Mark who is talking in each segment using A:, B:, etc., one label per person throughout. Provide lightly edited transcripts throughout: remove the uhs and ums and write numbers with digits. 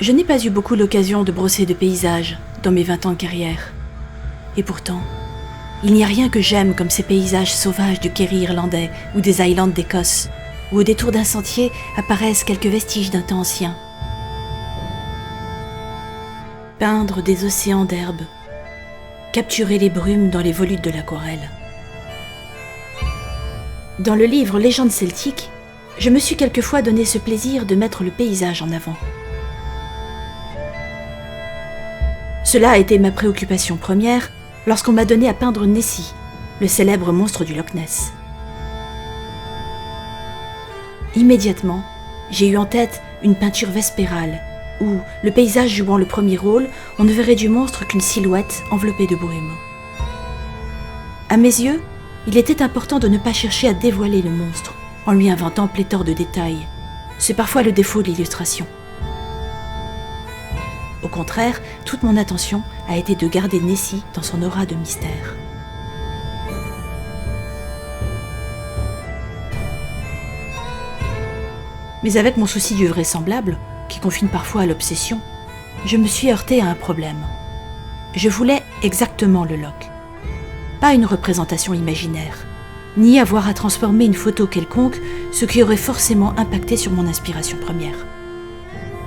A: Je n'ai pas eu beaucoup l'occasion de brosser de paysages dans mes 20 ans de carrière. Et pourtant, il n'y a rien que j'aime comme ces paysages sauvages du Kerry irlandais ou des Highlands d'Écosse, où au détour d'un sentier apparaissent quelques vestiges d'un temps ancien. Peindre des océans d'herbes, capturer les brumes dans les volutes de l'aquarelle. Dans le livre Légendes celtiques, je me suis quelquefois donné ce plaisir de mettre le paysage en avant. Cela a été ma préoccupation première lorsqu'on m'a donné à peindre Nessie, le célèbre monstre du Loch Ness. Immédiatement, j'ai eu en tête une peinture vespérale, où, le paysage jouant le premier rôle, on ne verrait du monstre qu'une silhouette enveloppée de brume. À mes yeux, il était important de ne pas chercher à dévoiler le monstre, en lui inventant pléthore de détails. C'est parfois le défaut de l'illustration. Au contraire, toute mon attention a été de garder Nessie dans son aura de mystère. Mais avec mon souci du vraisemblable, qui confine parfois à l'obsession, je me suis heurtée à un problème. Je voulais exactement le loch. Pas une représentation imaginaire, ni avoir à transformer une photo quelconque, ce qui aurait forcément impacté sur mon inspiration première.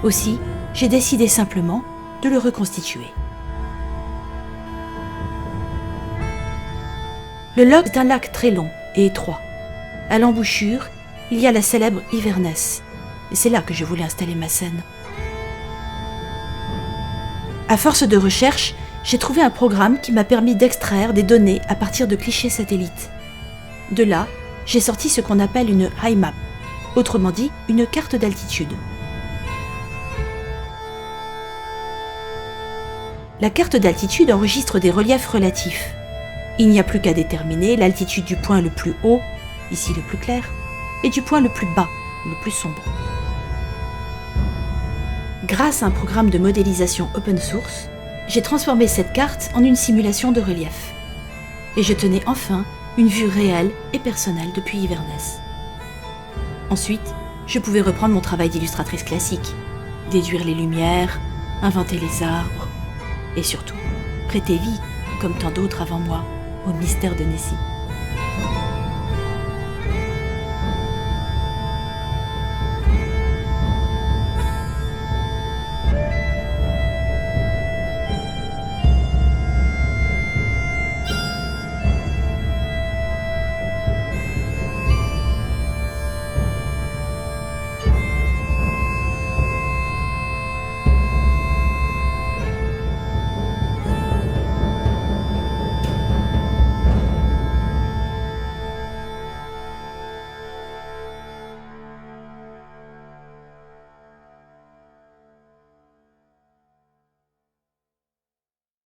A: Aussi, j'ai décidé simplement de le reconstituer. Le loch est un lac très long et étroit. À l'embouchure, il y a la célèbre Inverness, et c'est là que je voulais installer ma scène. À force de recherche, j'ai trouvé un programme qui m'a permis d'extraire des données à partir de clichés satellites. De là, j'ai sorti ce qu'on appelle une high map, autrement dit une carte d'altitude. La carte d'altitude enregistre des reliefs relatifs. Il n'y a plus qu'à déterminer l'altitude du point le plus haut, ici le plus clair, et du point le plus bas, le plus sombre. Grâce à un programme de modélisation open source, j'ai transformé cette carte en une simulation de relief. Et je tenais enfin une vue réelle et personnelle depuis Inverness. Ensuite, je pouvais reprendre mon travail d'illustratrice classique, déduire les lumières, inventer les arbres, et surtout, prêter vie, comme tant d'autres avant moi, au mystère de Nessie.